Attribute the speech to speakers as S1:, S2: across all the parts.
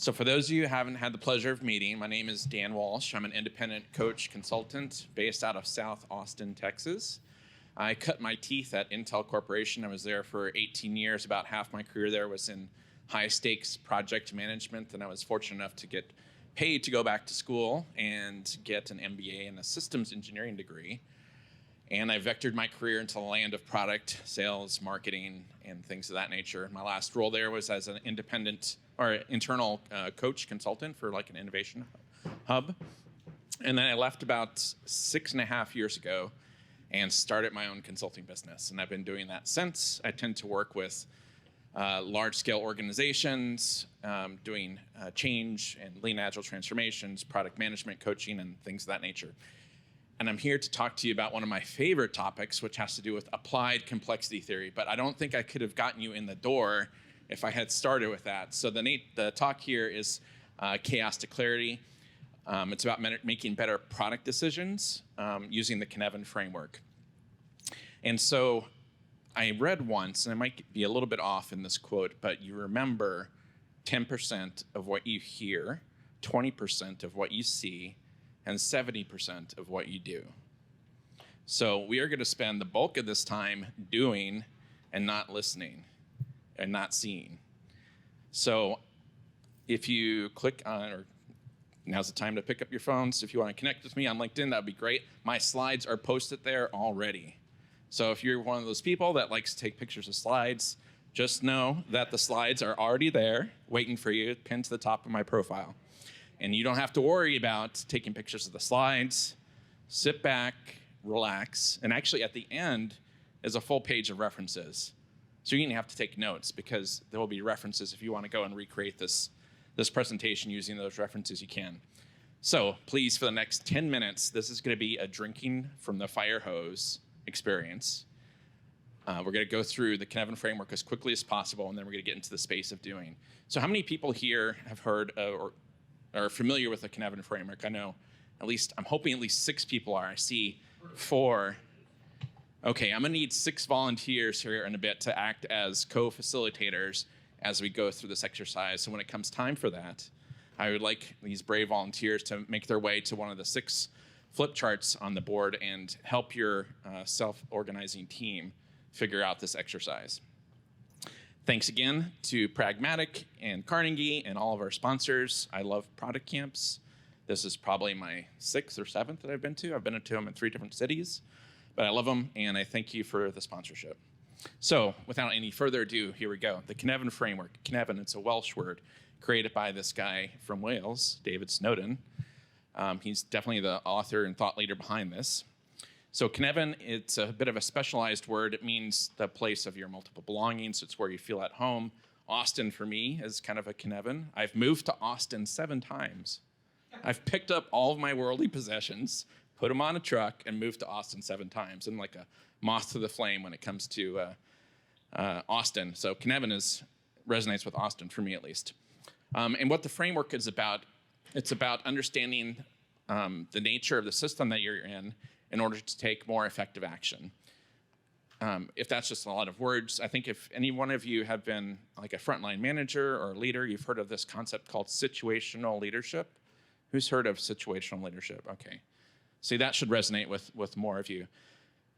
S1: So for those of you who haven't had the pleasure of meeting, my name is Dan Walsh. I'm an independent coach consultant based out of South Austin, Texas. I cut my teeth at Intel Corporation. I was there for 18 years. About half my career there was in high-stakes project management, and I was fortunate enough to get paid to go back to school and get an MBA and a systems engineering degree. And I vectored my career into the land of product, sales, marketing, and things of that nature. My last role there was as an independent or internal coach consultant for like an innovation hub. And then I left about 6.5 years ago and started my own consulting business. And I've been doing that since. I tend to work with large-scale organizations, doing change and lean agile transformations, product management coaching, and things of that nature. And I'm here to talk to you about one of my favorite topics, which has to do with applied complexity theory. But I don't think I could have gotten you in the door if I had started with that. So the talk here is chaos to clarity. It's about making better product decisions using the Cynefin Framework. And so I read once, and I might be a little bit off in this quote, but you remember 10% of what you hear, 20% of what you see, and 70% of what you do. So we are going to spend the bulk of this time doing and not listening and not seeing. So if you click on, or now's the time to pick up your phones. If you want to connect with me on LinkedIn, that would be great. My slides are posted there already. So if you're one of those people that likes to take pictures of slides, just know that the slides are already there waiting for you, pinned to the top of my profile. And you don't have to worry about taking pictures of the slides. Sit back, relax, and actually at the end is a full page of references. So you didn't have to take notes because there will be references if you want to go and recreate this presentation using those references, you can. So please, for the next 10 minutes, this is going to be a drinking from the fire hose experience. We're going to go through the Cynefin Framework as quickly as possible, and then we're going to get into the space of doing. So how many people here have heard or are familiar with the Cynefin Framework? I know I'm hoping at least 6 people are. I see 4. Okay, I'm gonna need 6 volunteers here in a bit to act as co-facilitators as we go through this exercise. So when it comes time for that, I would like these brave volunteers to make their way to one of the 6 flip charts on the board and help your self-organizing team figure out this exercise. Thanks again to Pragmatic and Carnegie and all of our sponsors. I love product camps. This is probably my 6th or 7th that I've been to. I've been to them in 3 different cities, but I love them, and I thank you for the sponsorship. So without any further ado, here we go. The Cynefin Framework. Cynefin, it's a Welsh word created by this guy from Wales, David Snowden. He's definitely the author and thought leader behind this. So Cynefin, it's a bit of a specialized word. It means the place of your multiple belongings. It's where you feel at home. Austin, for me, is kind of a Cynefin. I've moved to Austin 7 times. I've picked up all of my worldly possessions, put them on a truck, and moved to Austin 7 times. I'm like a moth to the flame when it comes to Austin. So Cynefin resonates with Austin, for me at least. And what the framework is about, it's about understanding the nature of the system that you're in order to take more effective action. If that's just a lot of words, I think if any one of you have been like a frontline manager or a leader, you've heard of this concept called situational leadership. Who's heard of situational leadership? Okay. See, that should resonate with more of you.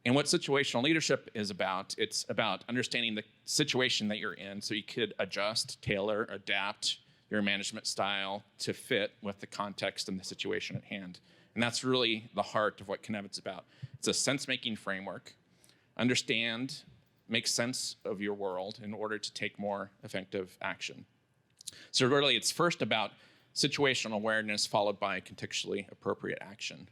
S1: And what situational leadership is about, it's about understanding the situation that you're in so you could adjust, tailor, adapt your management style to fit with the context and the situation at hand. And that's really the heart of what Cynefin's about. It's a sense-making framework. Understand, make sense of your world in order to take more effective action. So really, it's first about situational awareness followed by contextually appropriate action.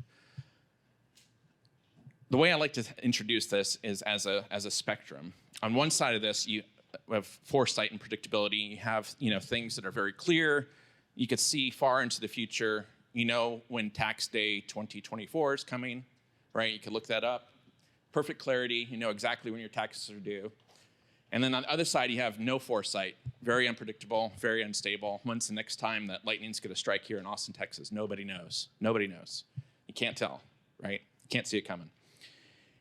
S1: The way I like to introduce this is as a spectrum. On one side of this, you have foresight and predictability. You have things that are very clear. You could see far into the future. You know when tax day 2024 is coming, right? You can look that up. Perfect clarity. You know exactly when your taxes are due. And then on the other side, you have no foresight, very unpredictable, very unstable. When's the next time that lightning's going to strike here in Austin, Texas? Nobody knows. Nobody knows. You can't tell, right? You can't see it coming.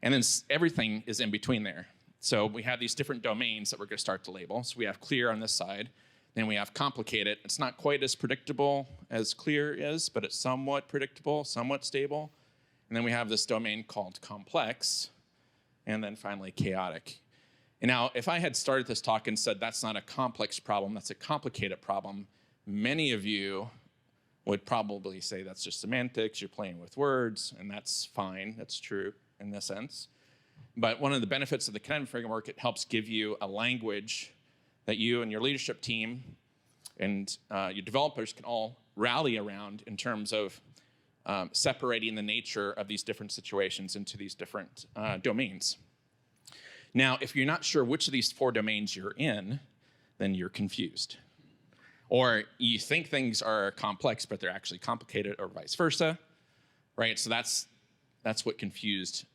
S1: And then everything is in between there. So we have these different domains that we're going to start to label. So we have clear on this side. Then we have complicated. It's not quite as predictable as clear is, but it's somewhat predictable, somewhat stable. And then we have this domain called complex. And then finally, chaotic. And now, if I had started this talk and said that's not a complex problem, that's a complicated problem, many of you would probably say that's just semantics, you're playing with words, and that's fine, that's true in this sense. But one of the benefits of the Cynefin Framework, it helps give you a language that you and your leadership team and your developers can all rally around in terms of separating the nature of these different situations into these different domains. Now, if you're not sure which of these 4 domains you're in, then you're confused. Or you think things are complex, but they're actually complicated, or vice versa, right? So that's what confused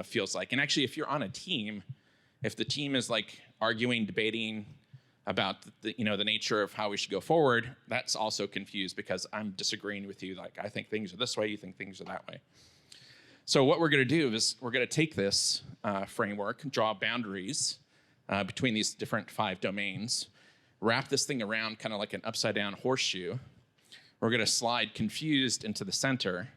S1: feels like. And actually, if you're on a team, if the team is like arguing, debating about the nature of how we should go forward, that's also confused because I'm disagreeing with you. Like, I think things are this way, you think things are that way. So what we're going to do is we're going to take this framework, draw boundaries between these different 5 domains, wrap this thing around kind of like an upside-down horseshoe. We're going to slide confused into the center.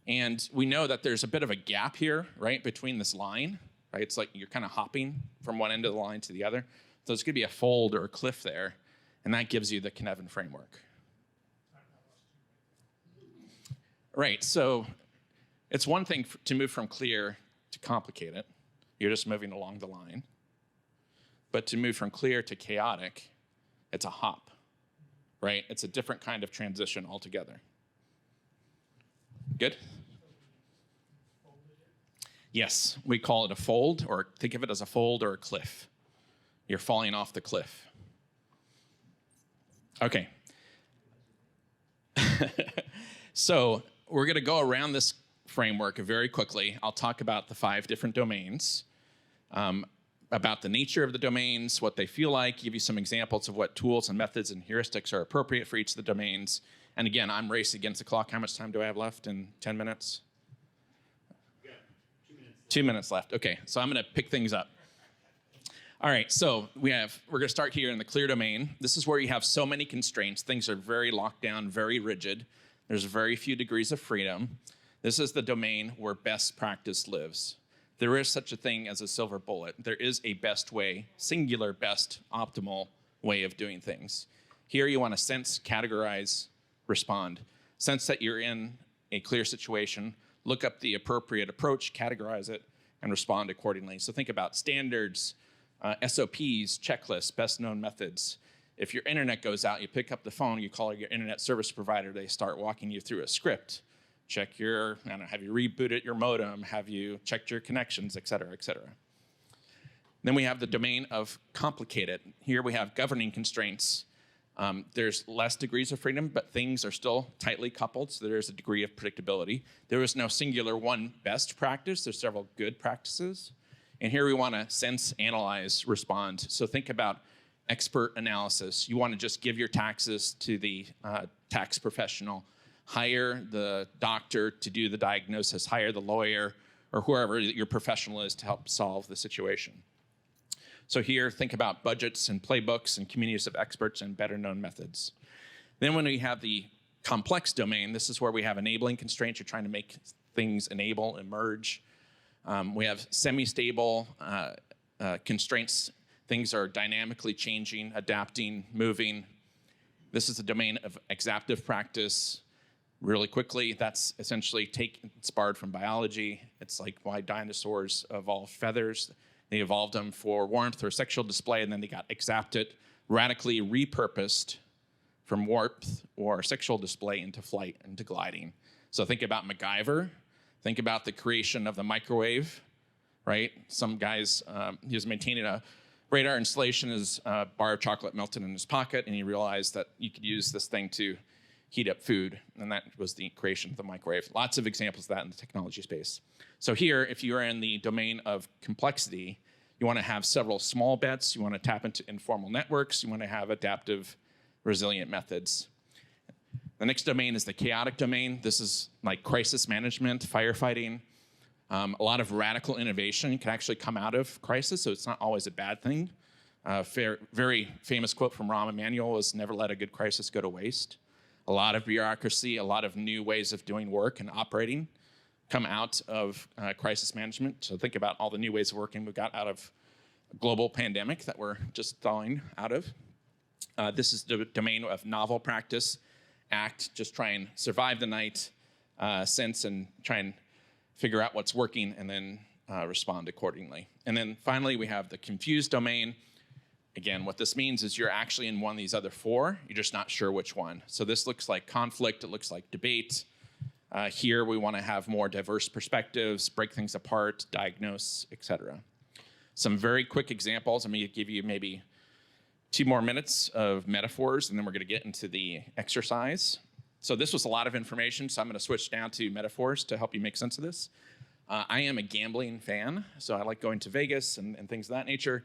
S1: And we know that there's a bit of a gap here, right, between this line, right? It's like you're kind of hopping from one end of the line to the other. So there's going to be a fold or a cliff there, and that gives you the Cynefin Framework. Right, so it's one thing to move from clear to complicated. You're just moving along the line. But to move from clear to chaotic, it's a hop, right? It's a different kind of transition altogether. Good? Yes, we call it a fold, or think of it as a fold or a cliff. You're falling off the cliff. Okay. So we're going to go around this framework very quickly. I'll talk about the 5 different domains, about the nature of the domains, what they feel like, give you some examples of what tools and methods and heuristics are appropriate for each of the domains. And again, I'm racing against the clock. How much time do I have left in 10 minutes?
S2: Yeah, 2 minutes.
S1: 2 minutes left. Okay, so I'm going to pick things up. All right, so we're going to start here in the clear domain. This is where you have so many constraints. Things are very locked down, very rigid. There's very few degrees of freedom. This is the domain where best practice lives. There is such a thing as a silver bullet. There is a best way, singular best, optimal way of doing things. Here you want to sense, categorize, respond. Sense that you're in a clear situation, look up the appropriate approach, categorize it, and respond accordingly. So think about standards, SOPs, checklists, best known methods. If your internet goes out, you pick up the phone, you call your internet service provider, they start walking you through a script. Check have you rebooted your modem? Have you checked your connections, et cetera, et cetera. Then we have the domain of complicated. Here we have governing constraints. There's less degrees of freedom, but things are still tightly coupled, so there's a degree of predictability. There is no singular one best practice. There's several good practices. And here we want to sense, analyze, respond. So think about expert analysis. You want to just give your taxes to the tax professional, hire the doctor to do the diagnosis, hire the lawyer, or whoever your professional is to help solve the situation. So here, think about budgets and playbooks and communities of experts and better known methods. Then when we have the complex domain, this is where we have enabling constraints. You're trying to make things enable, emerge. We have semi-stable constraints. Things are dynamically changing, adapting, moving. This is the domain of exaptive practice. Really quickly, that's essentially it's borrowed from biology. It's like why dinosaurs evolved feathers. They evolved them for warmth or sexual display, and then they got exapted, radically repurposed from warmth or sexual display into flight, into gliding. So think about MacGyver. Think about the creation of the microwave, right? Some guys, he was maintaining a radar installation, his bar of chocolate melted in his pocket, and he realized that you could use this thing to heat up food, and that was the creation of the microwave. Lots of examples of that in the technology space. So here, if you are in the domain of complexity, You want to have several small bets. You want to tap into informal networks. You want to have adaptive, resilient methods. The next domain is the chaotic domain. This is like crisis management, firefighting. A lot of radical innovation can actually come out of crisis, so it's not always a bad thing. Very famous quote from Rahm Emanuel is, never let a good crisis go to waste. A lot of bureaucracy, a lot of new ways of doing work and operating come out of crisis management. So think about all the new ways of working we got out of a global pandemic that we're just thawing out of. This is the domain of novel practice, act, just try and survive the night, sense and try and figure out what's working and then respond accordingly. And then finally, we have the confused domain. Again, what this means is you're actually in one of these other four, you're just not sure which one. So this looks like conflict, it looks like debate. Here we want to have more diverse perspectives, break things apart, diagnose, etc. Some very quick examples. I'm going to give you maybe 2 more minutes of metaphors, and then we're going to get into the exercise. So this was a lot of information, so I'm going to switch down to metaphors to help you make sense of this. I am a gambling fan, so I like going to Vegas and things of that nature.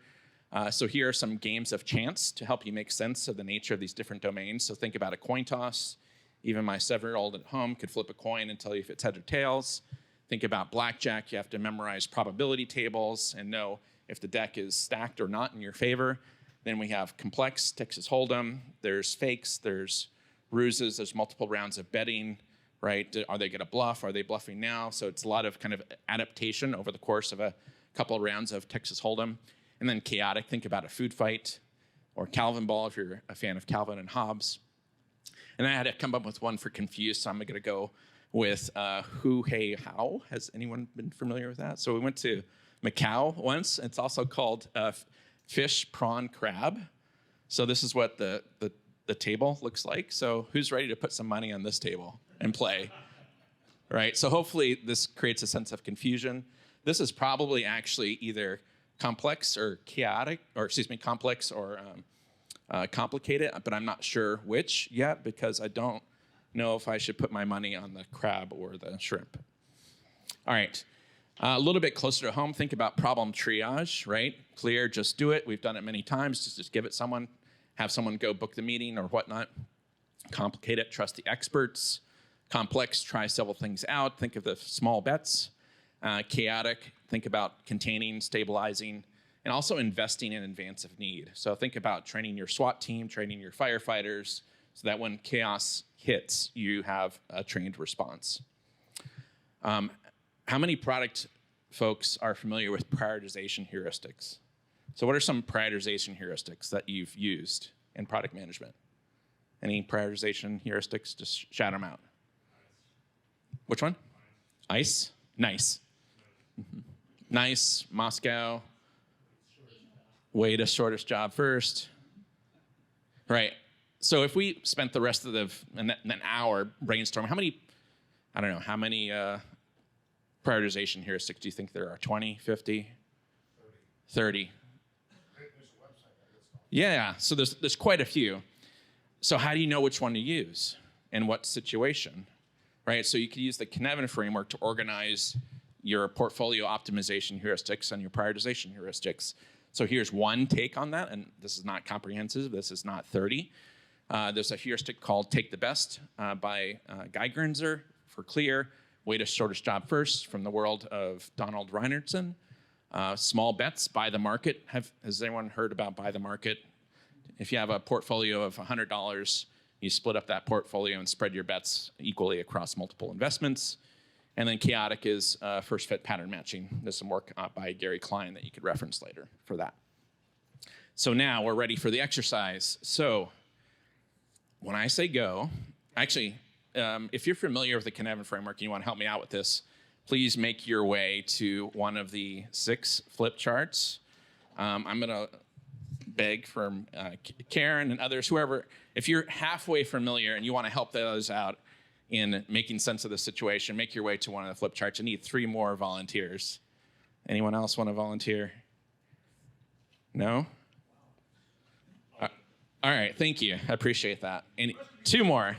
S1: So here are some games of chance to help you make sense of the nature of these different domains. So think about a coin toss. Even my 7-year-old at home could flip a coin and tell you if it's heads or tails. Think about blackjack. You have to memorize probability tables and know if the deck is stacked or not in your favor. Then we have complex, Texas Hold'em. There's fakes, there's ruses, there's multiple rounds of betting, right? Are they gonna bluff? Are they bluffing now? So it's a lot of kind of adaptation over the course of a couple of rounds of Texas Hold'em. And then chaotic, think about a food fight, or Calvin ball if you're a fan of Calvin and Hobbes. And I had to come up with one for confused, so I'm gonna go with who, hey, how. Has anyone been familiar with that? So we went to Macau once. It's also called fish, prawn, crab. So this is what the table looks like. So who's ready to put some money on this table and play? Right, so hopefully this creates a sense of confusion. This is probably actually either complex or chaotic, or excuse me, complex or complicated, but I'm not sure which yet because I don't know if I should put my money on the crab or the shrimp. All right, a little bit closer to home, think about problem triage, right? Clear, just do it. We've done it many times. Just give it someone, have someone go book the meeting or whatnot. Complicate it, trust the experts. Complex, try several things out. Think of the small bets. Chaotic, think about containing, stabilizing, and also investing in advance of need. So think about training your SWAT team, training your firefighters, so that when chaos hits, you have a trained response. How many product folks are familiar with prioritization heuristics? So what are some prioritization heuristics that you've used in product management? Any prioritization heuristics? Just shout them out. Which one? ICE? Nice. Mm-hmm. Nice, Moscow. Way to shortest job first. Right. So if we spent the rest of an hour brainstorming, how many prioritization heuristics do you think there are? 20, 50? 30. Yeah, so there's quite a few. So how do you know which one to use in what situation, right? So you could use the Cynefin Framework to organize your portfolio optimization heuristics and your prioritization heuristics. So here's one take on that, and this is not comprehensive. This is not 30. There's a heuristic called Take the Best by Guy Gernzer for clear. Way to shortest job first from the world of Donald Reinertsen. Small bets, buy the market. Has anyone heard about buy the market? If you have a portfolio of $100, you split up that portfolio and spread your bets equally across multiple investments. And then chaotic is first fit pattern matching. There's some work by Gary Klein that you could reference later for that. So now we're ready for the exercise. So when I say go, actually, if you're familiar with the Cynefin Framework and you want to help me out with this, please make your way to one of the 6 flip charts. I'm going to beg from Karen and others, whoever, if you're halfway familiar and you want to help those out in making sense of the situation, make your way to one of the flip charts. I need 3 more volunteers. Anyone else want to volunteer? No? All right, thank you. I appreciate that. And 2 more.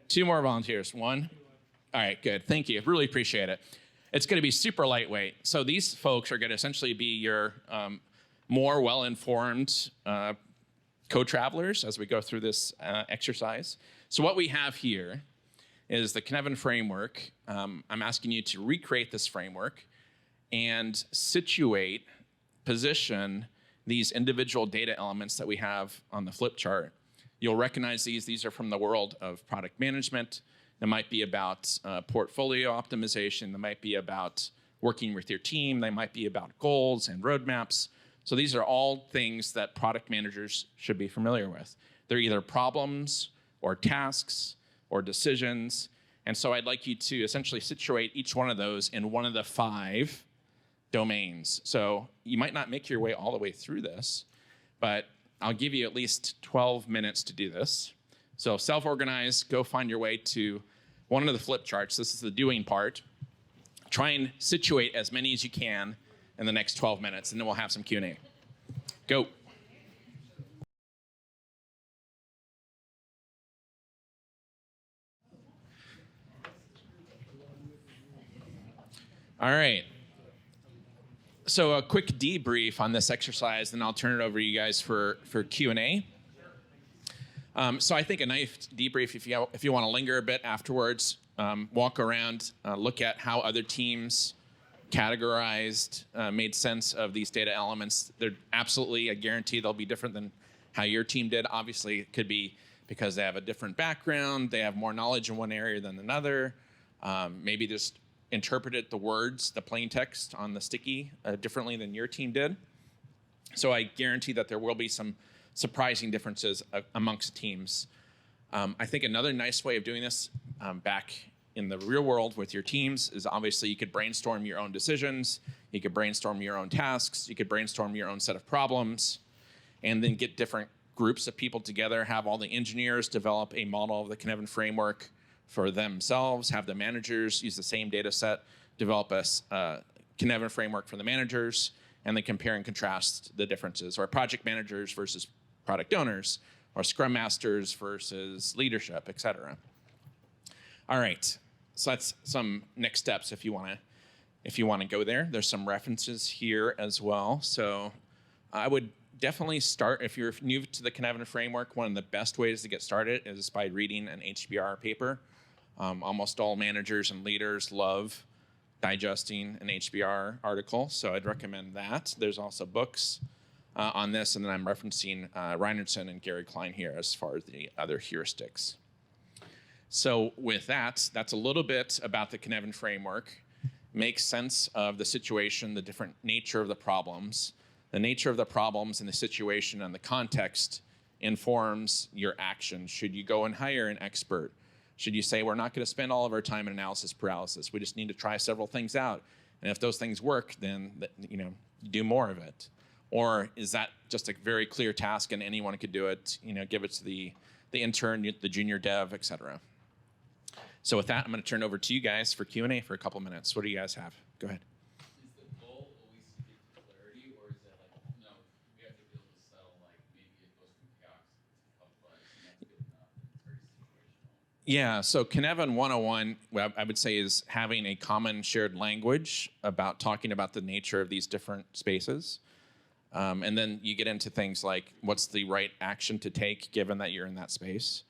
S1: 2 more volunteers. 1? All right, good. Thank you. Really appreciate it. It's going to be super lightweight. So these folks are going to essentially be your more well-informed co-travelers as we go through this exercise. So what we have here is the Cynefin Framework. I'm asking you to recreate this framework and situate, position these individual data elements that we have on the flip chart. You'll recognize these. These are from the world of product management. That might be about portfolio optimization. That might be about working with your team. They might be about goals and roadmaps. So these are all things that product managers should be familiar with. They're either problems or tasks or decisions. And so I'd like you to essentially situate each one of those in one of the 5 domains. So you might not make your way all the way through this, but I'll give you at least 12 minutes to do this. So self-organize, go find your way to one of the flip charts. This is the doing part. Try and situate as many as you can in the next 12 minutes, and then we'll have some Q&A. Go. All right. So a quick debrief on this exercise, then I'll turn it over to you guys for Q&A. So I think a nice debrief, if you want to linger a bit afterwards, walk around, look at how other teams categorized, made sense of these data elements. They're absolutely, I guarantee they'll be different than how your team did. Obviously, it could be because they have a different background, they have more knowledge in one area than another. Maybe just interpreted the words, the plain text on the sticky differently than your team did. So I guarantee that there will be some surprising differences amongst teams. I think another nice way of doing this back in the real world with your teams is obviously you could brainstorm your own decisions, you could brainstorm your own tasks, you could brainstorm your own set of problems, and then get different groups of people together, have all the engineers develop a model of the Cynefin Framework for themselves, have the managers use the same data set, develop a Cynefin Framework for the managers, and then compare and contrast the differences, or project managers versus product owners, or scrum masters versus leadership, et cetera. All right, so that's some next steps if you want to go there. There's some references here as well. So I would definitely start, if you're new to the Cynefin Framework, one of the best ways to get started is by reading an HBR paper. Almost all managers and leaders love digesting an HBR article, so I'd recommend that. There's also books on this, and then I'm referencing Reinertsen and Gary Klein here as far as the other heuristics. So with that, that's a little bit about the Cynefin Framework. Make sense of the situation, the different nature of the problems. The nature of the problems and the situation and the context informs your action. Should you go and hire an expert? Should you say, we're not going to spend all of our time in analysis paralysis. We just need to try several things out. And if those things work, then do more of it. Or is that just a very clear task and anyone could do it? Give it to the intern, the junior dev, et cetera. So with that, I'm going to turn over to you guys for Q&A for a couple minutes. What do you guys have? Go ahead.
S3: Is the goal always to get to clarity, or is that like, no, we have to be able to settle, like maybe it goes from chaos to complex, and that's good enough, and it's very situational?
S1: Yeah, so Cynefin 101, I would say, is having a common shared language about talking about the nature of these different spaces. And then you get into things like, what's the right action to take given that you're in that space?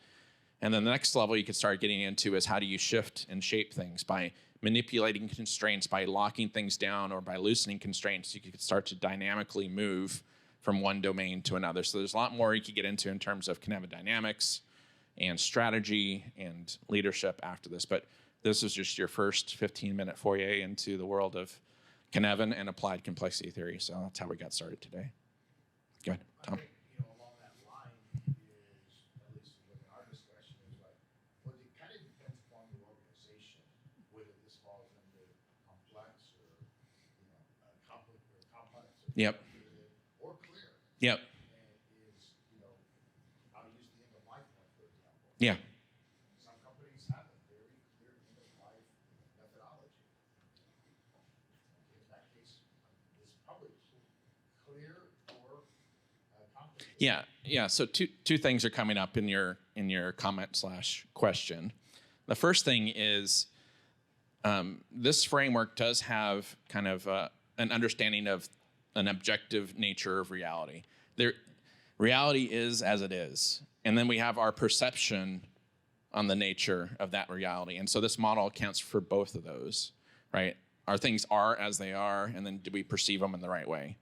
S1: And then the next level you could start getting into is how do you shift and shape things by manipulating constraints, by locking things down, or by loosening constraints. You could start to dynamically move from one domain to another. So there's a lot more you could get into in terms of Cynefin dynamics and strategy and leadership after this. But this is just your first 15-minute foray into the world of Cynefin and applied complexity theory. So that's how we got started today. Go ahead, Tom.
S2: Along that line is, at least within our discussion, is like, well, it kind of depends upon the organization, whether this falls under complex or, complex or
S1: Yep.
S2: or clear.
S1: Yep.
S2: And is, I'll use the end of life one, for example.
S1: Yeah.
S2: Some companies have a very clear end of life methodology. In that case, it's probably clear or complicated.
S1: Yeah. So two things are coming up in your comment / question. The first thing is this framework does have kind of an understanding of an objective nature of reality. Reality is as it is. And then we have our perception on the nature of that reality. And so this model accounts for both of those, right? Our things are as they are, and then do we perceive them in the right way?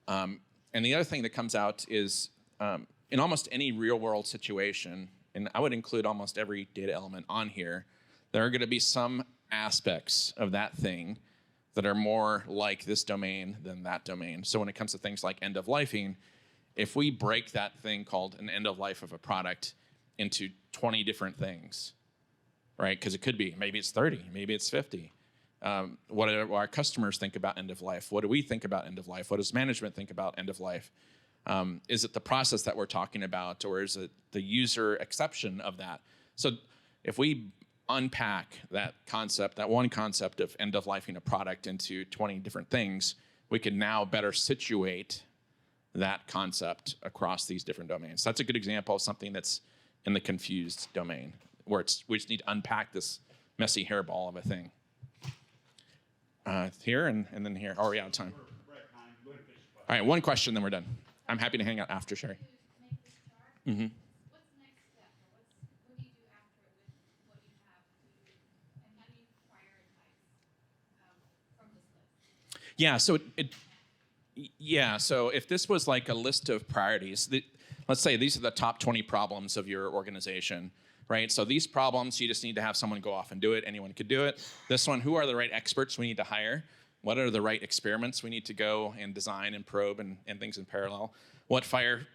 S1: And the other thing that comes out is in almost any real world situation, and I would include almost every data element on here, there are going to be some aspects of that thing that are more like this domain than that domain. So when it comes to things like end of lifing, if we break that thing called an end of life of a product into 20 different things, right? Because it could be, maybe it's 30, maybe it's 50. What do our customers think about end of life? What do we think about end of life? What does management think about end of life? Is it the process that we're talking about, or is it the user exception of that? So if we unpack that concept, that one concept of end of lifing a product into 20 different things, we can now better situate that concept across these different domains. So that's a good example of something that's in the confused domain, where we just need to unpack this messy hairball of a thing. Here and then here. Oh, are we out of time? All right, one question, then we're done. I'm happy to hang out after, Sherry. Mm-hmm.
S4: What's the next step? What do you do after it with what you have? And how do you prioritize from this list?
S1: Yeah, so if this was like a list of priorities, let's say these are the top 20 problems of your organization, right? So these problems, you just need to have someone go off and do it. Anyone could do it. This one, who are the right experts we need to hire? What are the right experiments we need to go and design and probe and things in parallel? What fire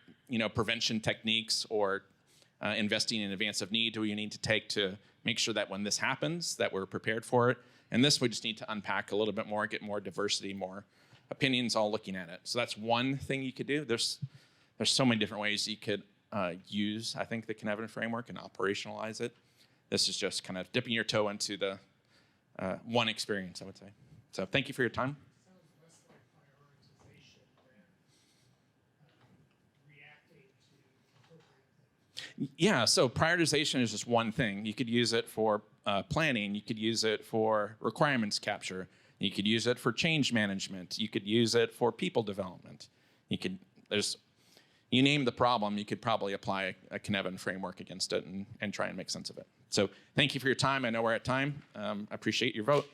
S1: prevention techniques or investing in advance of need do we need to take to make sure that when this happens, that we're prepared for it? And this we just need to unpack a little bit more, get more diversity, more opinions all looking at it. So that's one thing you could do. There's so many different ways you could use, I think, the Cynefin Framework and operationalize it. This is just kind of dipping your toe into the one experience, I would say. So thank you for your time.
S2: Sounds less like prioritization than reacting to appropriate things.
S1: Yeah, so prioritization is just one thing. You could use it for planning. You could use it for requirements capture. You could use it for change management. You could use it for people development. You name the problem, you could probably apply a Cynefin framework against it and try and make sense of it. So thank you for your time. I know we're at time. I appreciate your vote.